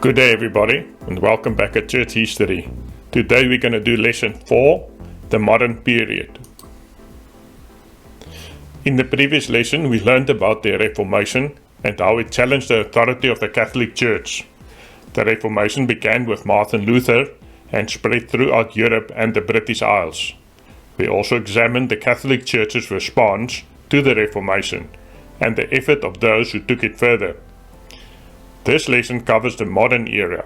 Good day everybody, and welcome back at Church History. Today we're going to do lesson 4, the modern period. In the previous lesson we learned about the Reformation and how it challenged the authority of the Catholic Church. The Reformation began with Martin Luther and spread throughout Europe and the British Isles. We also examined the Catholic Church's response to the Reformation and the effort of those who took it further. This lesson covers the modern era,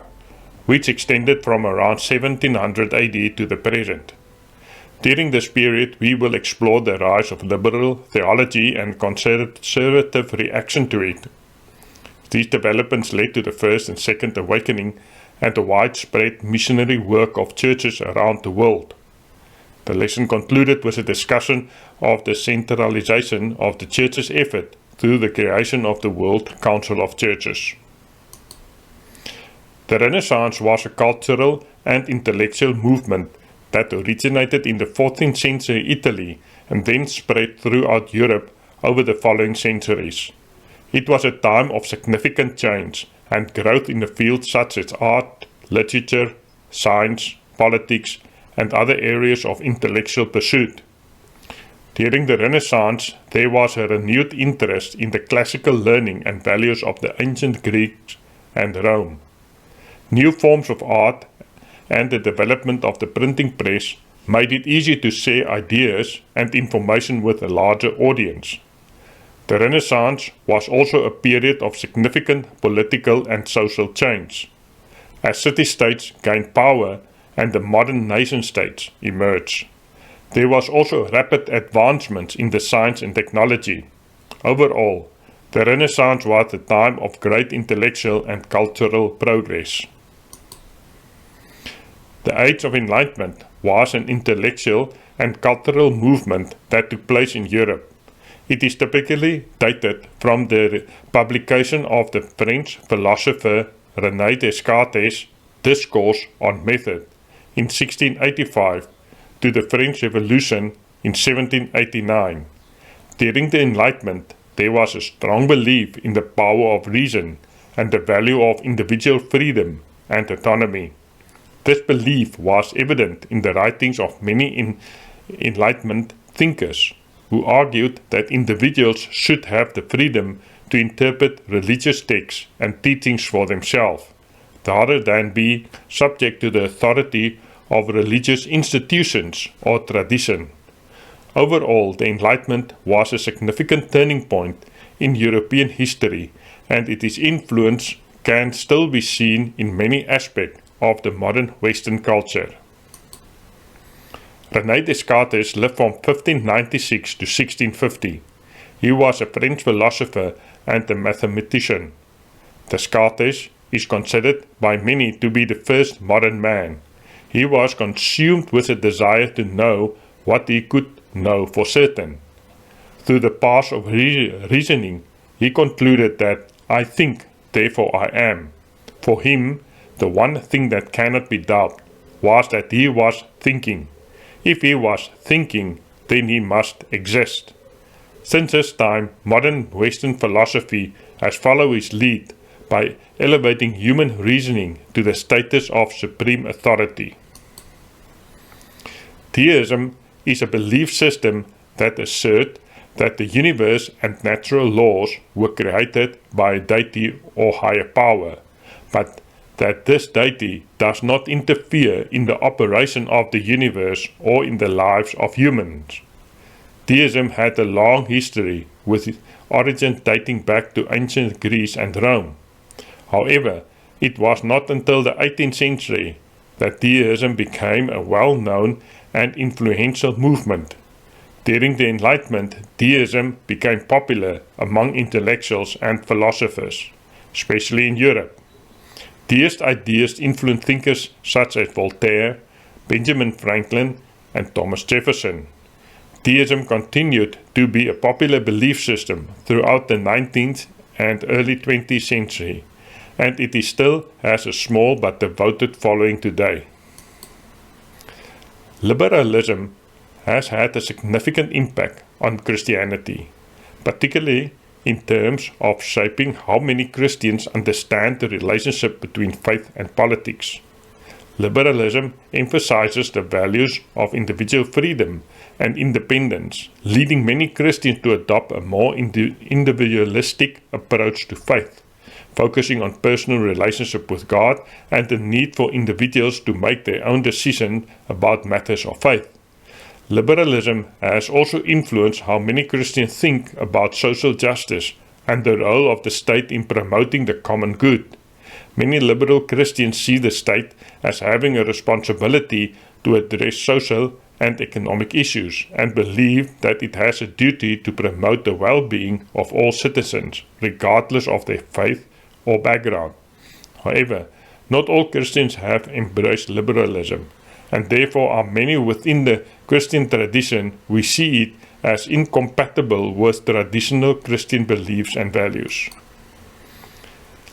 which extended from around 1700 AD to the present. During this period, we will explore the rise of liberal theology and conservative reaction to it. These developments led to the First and Second Awakening and the widespread missionary work of churches around the world. The lesson concluded with a discussion of the centralization of the Church's effort through the creation of the World Council of Churches. The Renaissance was a cultural and intellectual movement that originated in the 14th century Italy and then spread throughout Europe over the following centuries. It was a time of significant change and growth in the fields such as art, literature, science, politics, and other areas of intellectual pursuit. During the Renaissance, there was a renewed interest in the classical learning and values of the ancient Greeks and Rome. New forms of art and the development of the printing press made it easy to share ideas and information with a larger audience. The Renaissance was also a period of significant political and social change, as city-states gained power and the modern nation-states emerged. There was also rapid advancements in the science and technology. Overall, the Renaissance was a time of great intellectual and cultural progress. The Age of Enlightenment was an intellectual and cultural movement that took place in Europe. It is typically dated from the publication of the French philosopher René Descartes' Discourse on Method in 1685 to the French Revolution in 1789. During the Enlightenment, there was a strong belief in the power of reason and the value of individual freedom and autonomy. This belief was evident in the writings of many Enlightenment thinkers who argued that individuals should have the freedom to interpret religious texts and teachings for themselves, rather than be subject to the authority of religious institutions or tradition. Overall, the Enlightenment was a significant turning point in European history, and its influence can still be seen in many aspects of the modern Western culture. René Descartes lived from 1596 to 1650. He was a French philosopher and a mathematician. Descartes is considered by many to be the first modern man. He was consumed with a desire to know what he could know for certain. Through the path of reasoning, he concluded that I think, therefore I am. For him, the one thing that cannot be doubted was that he was thinking. If he was thinking, then he must exist. Since this time, modern Western philosophy has followed his lead by elevating human reasoning to the status of supreme authority. Theism is a belief system that asserts that the universe and natural laws were created by a deity or higher power, but that this deity does not interfere in the operation of the universe or in the lives of humans. Theism had a long history, with origin dating back to ancient Greece and Rome. However, it was not until the 18th century that theism became a well-known and influential movement. During the Enlightenment, theism became popular among intellectuals and philosophers, especially in Europe. Theist ideas influenced thinkers such as Voltaire, Benjamin Franklin, and Thomas Jefferson. Theism continued to be a popular belief system throughout the 19th and early 20th century, and it still has a small but devoted following today. Liberalism has had a significant impact on Christianity, particularly in terms of shaping how many Christians understand the relationship between faith and politics. Liberalism emphasizes the values of individual freedom and independence, leading many Christians to adopt a more individualistic approach to faith, focusing on personal relationship with God and the need for individuals to make their own decision about matters of faith. Liberalism has also influenced how many Christians think about social justice and the role of the state in promoting the common good. Many liberal Christians see the state as having a responsibility to address social and economic issues and believe that it has a duty to promote the well-being of all citizens, regardless of their faith or background. However, not all Christians have embraced liberalism, and therefore are many within the Christian tradition we see it as incompatible with traditional Christian beliefs and values.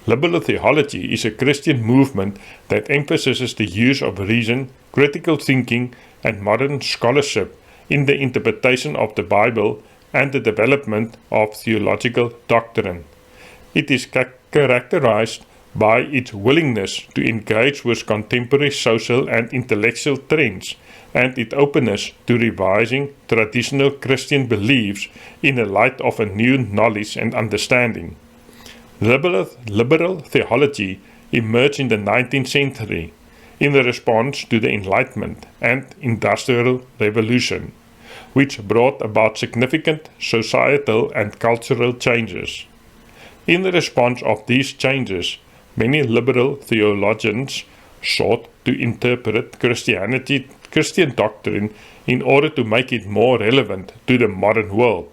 Liberal theology is a Christian movement that emphasizes the use of reason, critical thinking, and modern scholarship in the interpretation of the Bible and the development of theological doctrine. It is characterized by its willingness to engage with contemporary social and intellectual trends and its openness to revising traditional Christian beliefs in the light of a new knowledge and understanding. Liberal theology emerged in the 19th century in response to the Enlightenment and Industrial Revolution, which brought about significant societal and cultural changes. In response of these changes, many liberal theologians sought to interpret Christian doctrine in order to make it more relevant to the modern world.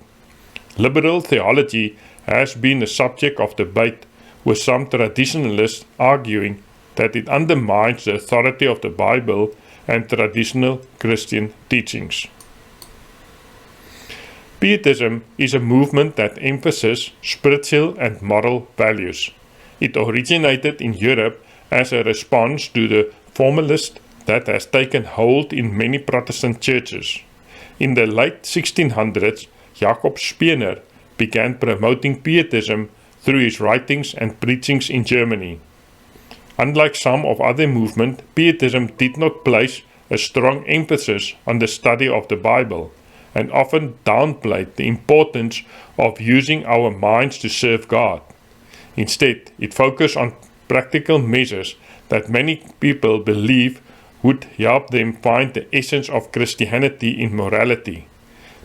Liberal theology has been a subject of debate, with some traditionalists arguing that it undermines the authority of the Bible and traditional Christian teachings. Pietism is a movement that emphasizes spiritual and moral values. It originated in Europe as a response to the formalism that has taken hold in many Protestant churches. In the late 1600s, Jacob Spener began promoting Pietism through his writings and preachings in Germany. Unlike some of other movements, Pietism did not place a strong emphasis on the study of the Bible, and often downplayed the importance of using our minds to serve God. Instead, it focused on practical measures that many people believe would help them find the essence of Christianity in morality.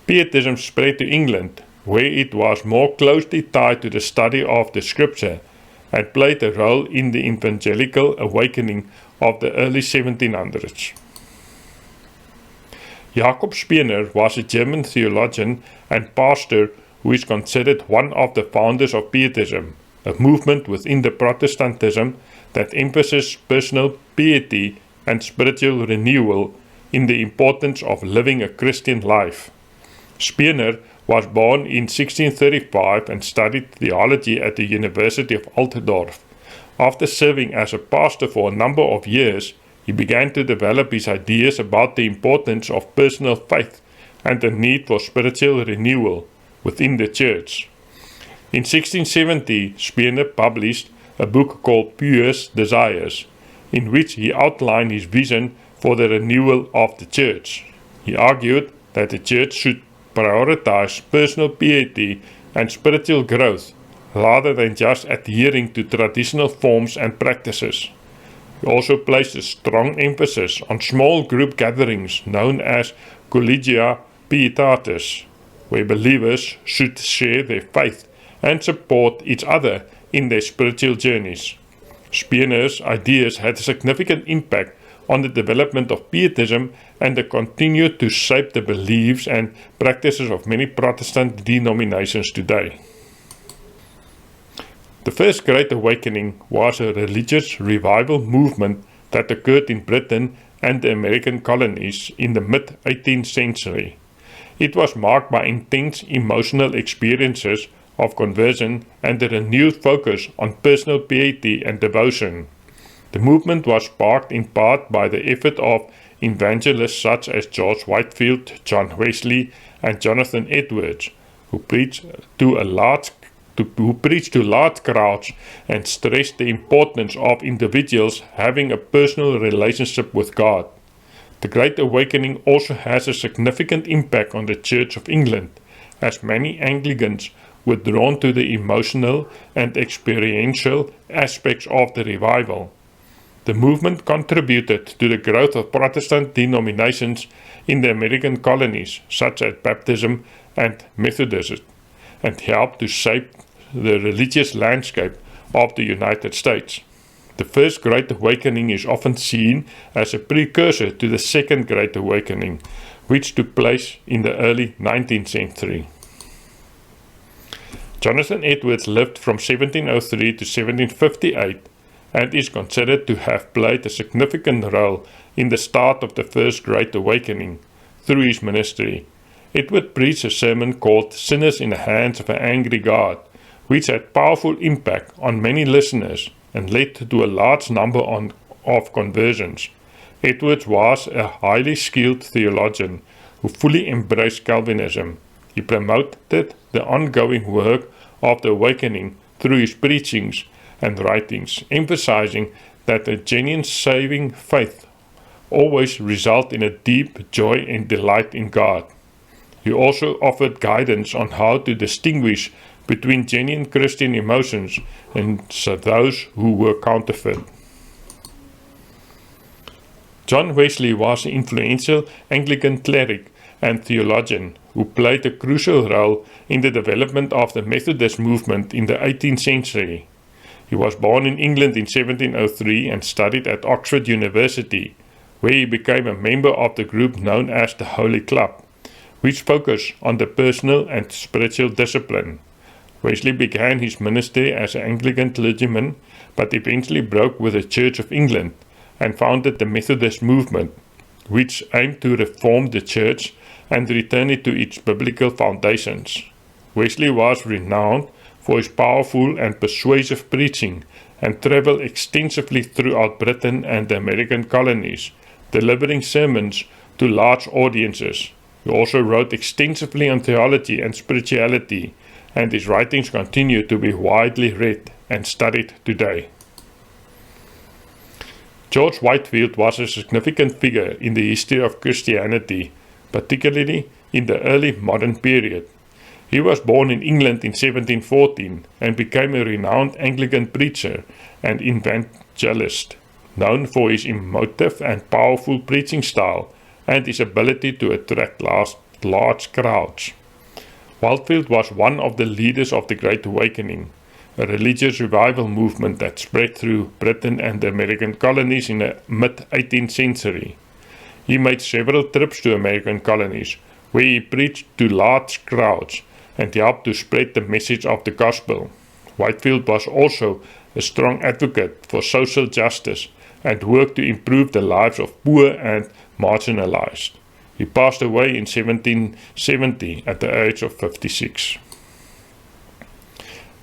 Pietism spread to England, where it was more closely tied to the study of the Scripture and played a role in the evangelical awakening of the early 1700s. Jacob Spener was a German theologian and pastor who is considered one of the founders of Pietism, a movement within the Protestantism that emphasizes personal piety and spiritual renewal in the importance of living a Christian life. Spener was born in 1635 and studied theology at the University of Altdorf. After serving as a pastor for a number of years, he began to develop his ideas about the importance of personal faith and the need for spiritual renewal within the church. In 1670, Spener published a book called Pure Desires, in which he outlined his vision for the renewal of the church. He argued that the church should prioritize personal piety and spiritual growth rather than just adhering to traditional forms and practices. He also placed a strong emphasis on small group gatherings known as collegia pietatis, where believers should share their faith and support each other in their spiritual journeys. Spener's ideas had a significant impact on the development of Pietism and they continued to shape the beliefs and practices of many Protestant denominations today. The First Great Awakening was a religious revival movement that occurred in Britain and the American colonies in the mid-18th century. It was marked by intense emotional experiences of conversion and a renewed focus on personal piety and devotion. The movement was sparked in part by the effort of evangelists such as George Whitefield, John Wesley, and Jonathan Edwards, who preached to a large who preached to large crowds and stressed the importance of individuals having a personal relationship with God. The Great Awakening also has a significant impact on the Church of England, as many Anglicans were drawn to the emotional and experiential aspects of the revival. The movement contributed to the growth of Protestant denominations in the American colonies, such as Baptism and Methodism, and helped to shape the religious landscape of the United States. The First Great Awakening is often seen as a precursor to the Second Great Awakening, which took place in the early 19th century. Jonathan Edwards lived from 1703 to 1758 and is considered to have played a significant role in the start of the First Great Awakening through his ministry. Edward preached a sermon called Sinners in the Hands of an Angry God, which had powerful impact on many listeners and led to a large number of conversions. Edwards was a highly skilled theologian who fully embraced Calvinism. He promoted the ongoing work of the awakening through his preachings and writings, emphasizing that a genuine saving faith always results in a deep joy and delight in God. He also offered guidance on how to distinguish between genuine Christian emotions and those who were counterfeit. John Wesley was an influential Anglican cleric and theologian who played a crucial role in the development of the Methodist movement in the 18th century. He was born in England in 1703 and studied at Oxford University, where he became a member of the group known as the Holy Club, which focused on the personal and spiritual discipline. Wesley began his ministry as an Anglican clergyman, but eventually broke with the Church of England and founded the Methodist movement, which aimed to reform the Church and return it to its biblical foundations. Wesley was renowned for his powerful and persuasive preaching and traveled extensively throughout Britain and the American colonies, delivering sermons to large audiences. He also wrote extensively on theology and spirituality, and his writings continue to be widely read and studied today. George Whitefield was a significant figure in the history of Christianity, particularly in the early modern period. He was born in England in 1714 and became a renowned Anglican preacher and evangelist, known for his emotive and powerful preaching style and his ability to attract large crowds. Whitefield was one of the leaders of the Great Awakening, a religious revival movement that spread through Britain and the American colonies in the mid-18th century. He made several trips to American colonies, where he preached to large crowds and helped to spread the message of the gospel. Whitefield was also a strong advocate for social justice and worked to improve the lives of poor and marginalized. He passed away in 1770 at the age of 56.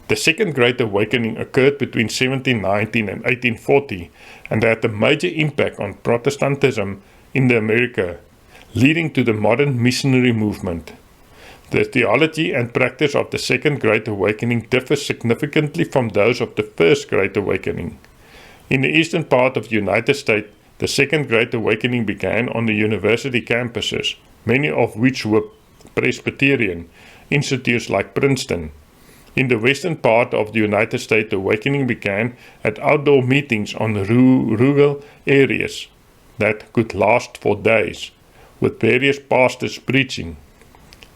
The Second Great Awakening occurred between 1719 and 1840 and had a major impact on Protestantism in America, leading to the modern missionary movement. The theology and practice of the Second Great Awakening differ significantly from those of the First Great Awakening. In the eastern part of the United States, the Second Great Awakening began on the university campuses, many of which were Presbyterian, institutes like Princeton. In the western part of the United States, the awakening began at outdoor meetings on rural areas that could last for days, with various pastors preaching.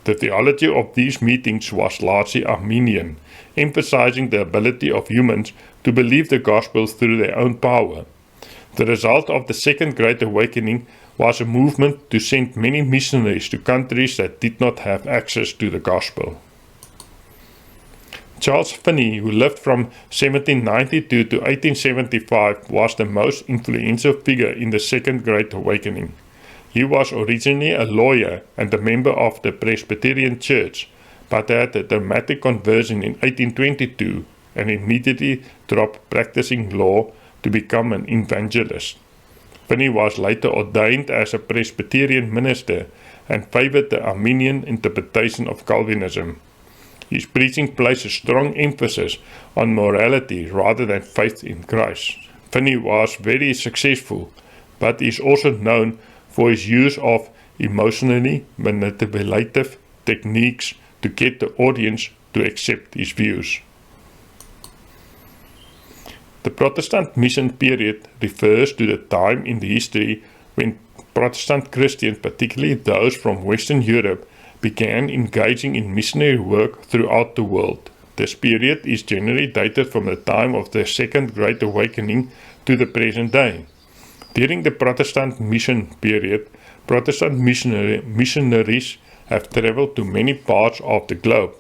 The theology of these meetings was largely Arminian, emphasizing the ability of humans to believe the gospel through their own power. The result of the Second Great Awakening was a movement to send many missionaries to countries that did not have access to the gospel. Charles Finney, who lived from 1792 to 1875, was the most influential figure in the Second Great Awakening. He was originally a lawyer and a member of the Presbyterian Church, but had a dramatic conversion in 1822 and immediately dropped practicing law to become an evangelist. Finney was later ordained as a Presbyterian minister and favored the Arminian interpretation of Calvinism. His preaching placed a strong emphasis on morality rather than faith in Christ. Finney was very successful, but is also known for his use of emotionally manipulative techniques to get the audience to accept his views. The Protestant mission period refers to the time in the history when Protestant Christians, particularly those from Western Europe, began engaging in missionary work throughout the world. This period is generally dated from the time of the Second Great Awakening to the present day. During the Protestant mission period, Protestant missionaries have traveled to many parts of the globe,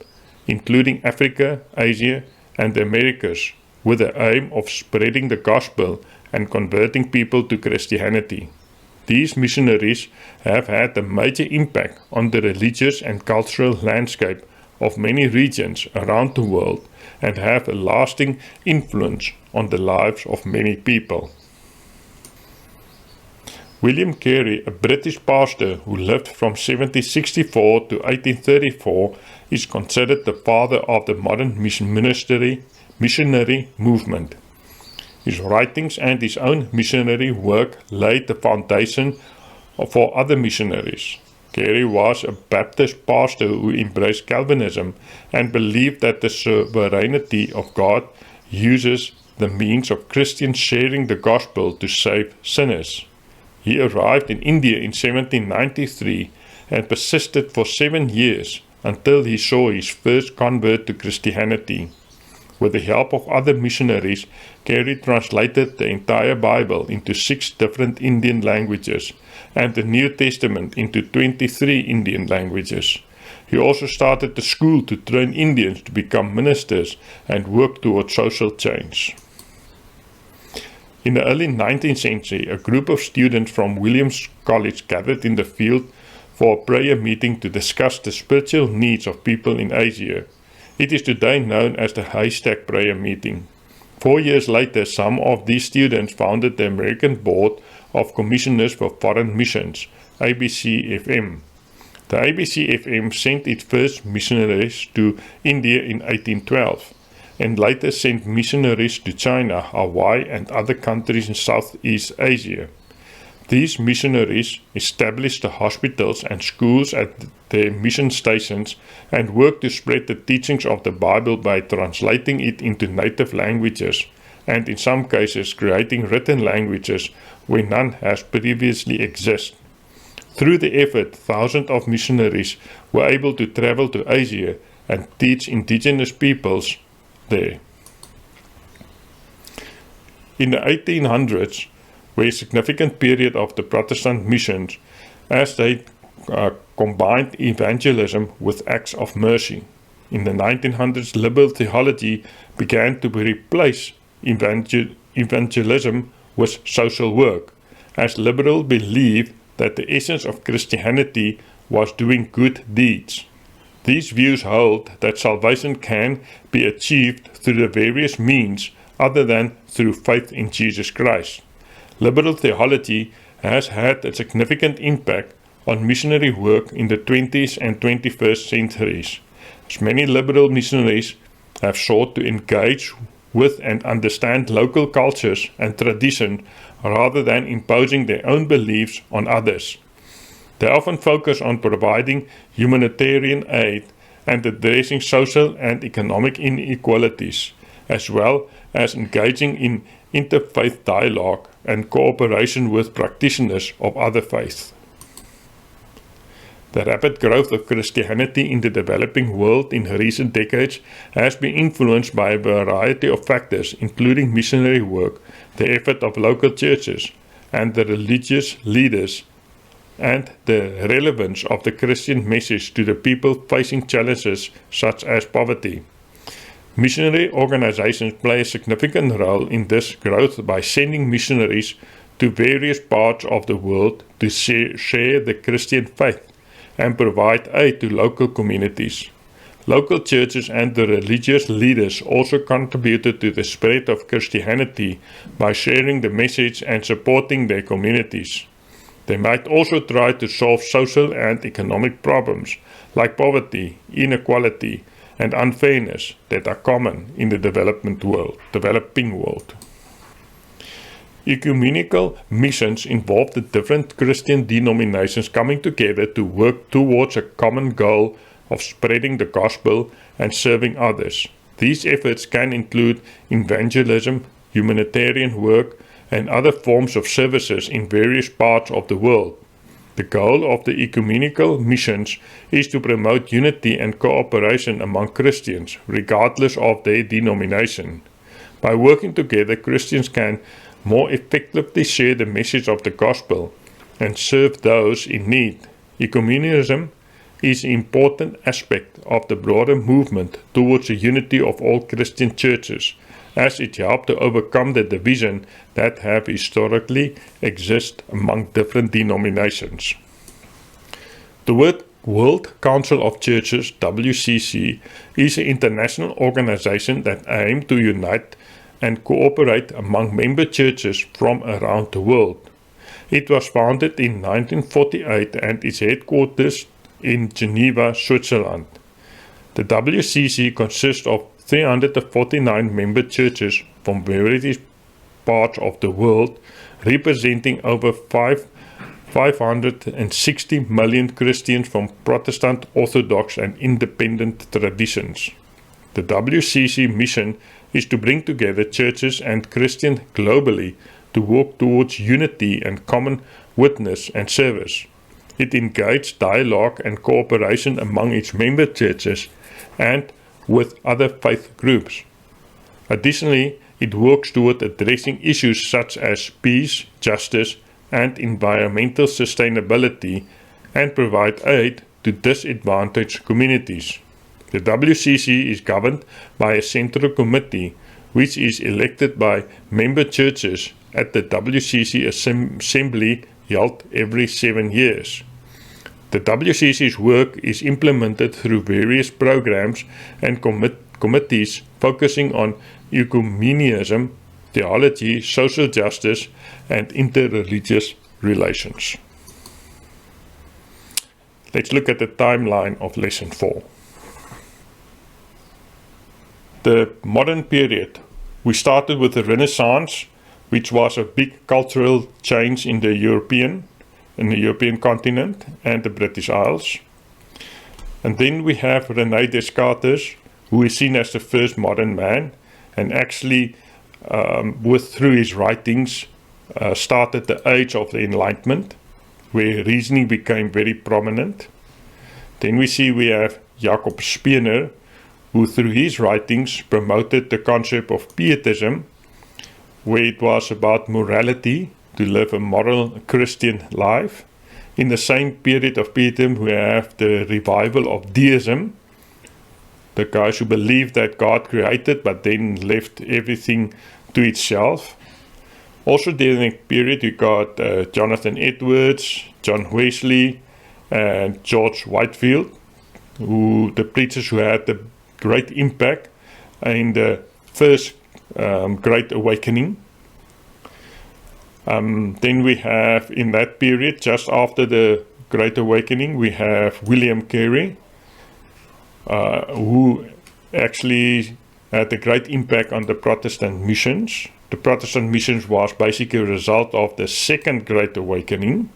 including Africa, Asia, and the Americas, with the aim of spreading the gospel and converting people to Christianity. These missionaries have had a major impact on the religious and cultural landscape of many regions around the world and have a lasting influence on the lives of many people. William Carey, a British pastor who lived from 1764 to 1834, is considered the father of the modern missionary movement. His writings and his own missionary work laid the foundation for other missionaries. Carey was a Baptist pastor who embraced Calvinism and believed that the sovereignty of God uses the means of Christians sharing the gospel to save sinners. He arrived in India in 1793 and persisted for 7 years until he saw his first convert to Christianity. With the help of other missionaries, Carey translated the entire Bible into 6 different Indian languages and the New Testament into 23 Indian languages. He also started a school to train Indians to become ministers and work towards social change. In the early 19th century, a group of students from Williams College gathered in the field for a prayer meeting to discuss the spiritual needs of people in Asia. It is today known as the Haystack Prayer Meeting. 4 years later, some of these students founded the American Board of Commissioners for Foreign Missions, ABCFM. The ABCFM sent its first missionaries to India in 1812, and later sent missionaries to China, Hawaii, and other countries in Southeast Asia. These missionaries established the hospitals and schools at their mission stations and worked to spread the teachings of the Bible by translating it into native languages and in some cases creating written languages where none has previously existed. Through the effort, thousands of missionaries were able to travel to Asia and teach indigenous peoples there. In the 1800s, were a significant period of the Protestant missions as they combined evangelism with acts of mercy. In the 1900s, liberal theology began to replace evangelism with social work, as liberals believed that the essence of Christianity was doing good deeds. These views hold that salvation can be achieved through the various means other than through faith in Jesus Christ. Liberal theology has had a significant impact on missionary work in the 20th and 21st centuries, as many liberal missionaries have sought to engage with and understand local cultures and traditions rather than imposing their own beliefs on others. They often focus on providing humanitarian aid and addressing social and economic inequalities, as well as engaging in interfaith dialogue and cooperation with practitioners of other faiths. The rapid growth of Christianity in the developing world in recent decades has been influenced by a variety of factors, including missionary work, the effort of local churches, and the religious leaders, and the relevance of the Christian message to the people facing challenges such as poverty. Missionary organizations play a significant role in this growth by sending missionaries to various parts of the world to share the Christian faith and provide aid to local communities. Local churches and the religious leaders also contributed to the spread of Christianity by sharing the message and supporting their communities. They might also try to solve social and economic problems like poverty, inequality, and unfairness that are common in the developing world. Ecumenical missions involve the different Christian denominations coming together to work towards a common goal of spreading the gospel and serving others. These efforts can include evangelism, humanitarian work, and other forms of services in various parts of the world. The goal of the ecumenical missions is to promote unity and cooperation among Christians, regardless of their denomination. By working together, Christians can more effectively share the message of the gospel and serve those in need. Ecumenism is an important aspect of the broader movement towards the unity of all Christian churches, as it helped to overcome the division that have historically existed among different denominations. The World Council of Churches, WCC, is an international organization that aims to unite and cooperate among member churches from around the world. It was founded in 1948 and is headquartered in Geneva, Switzerland. The WCC consists of 349 member churches from various parts of the world, representing over 560 million Christians from Protestant, Orthodox and independent traditions. The WCC mission is to bring together churches and Christians globally to work towards unity and common witness and service. It engages dialogue and cooperation among its member churches and with other faith groups. Additionally, it works toward addressing issues such as peace, justice, and environmental sustainability, and provide aid to disadvantaged communities. The WCC is governed by a central committee, which is elected by member churches at the WCC assembly held every 7 years. The WCC's work is implemented through various programs and committees focusing on ecumenism, theology, social justice, and interreligious relations. Let's look at the timeline of Lesson 4. The modern period. We started with the Renaissance, which was a big cultural change in the European continent and the British Isles. And then we have René Descartes, who is seen as the first modern man, and actually through his writings started the age of the Enlightenment, where reasoning became very prominent. Then we have Jacob Spener, who through his writings promoted the concept of pietism, where it was about morality, to live a moral Christian life. In the same period of pietism, we have the revival of deism, the guys who believed that God created but then left everything to itself. Also during that period, you got Jonathan Edwards, John Wesley, and George Whitefield, the preachers who had the great impact in the first Great Awakening. Then we have, in that period, just after the Great Awakening, we have William Carey, who actually had a great impact on the Protestant missions. The Protestant missions was basically a result of the Second Great Awakening.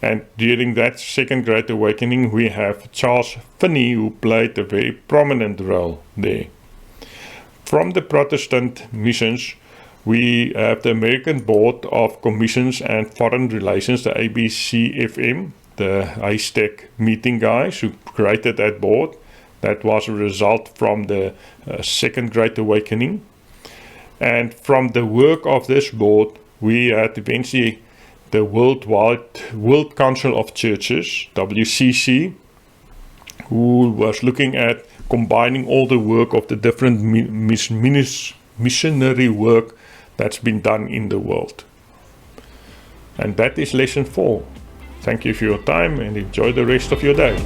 And during that Second Great Awakening, we have Charles Finney, who played a very prominent role there. From the Protestant missions, we have the American Board of Commissions and Foreign Relations, the ABCFM, the Haystack meeting guys who created that board. That was a result from the Second Great Awakening. And from the work of this board, we had eventually the World Council of Churches, WCC, who was looking at combining all the work of the different missionary work that's been done in the world. And that is Lesson 4. Thank you for your time and enjoy the rest of your day.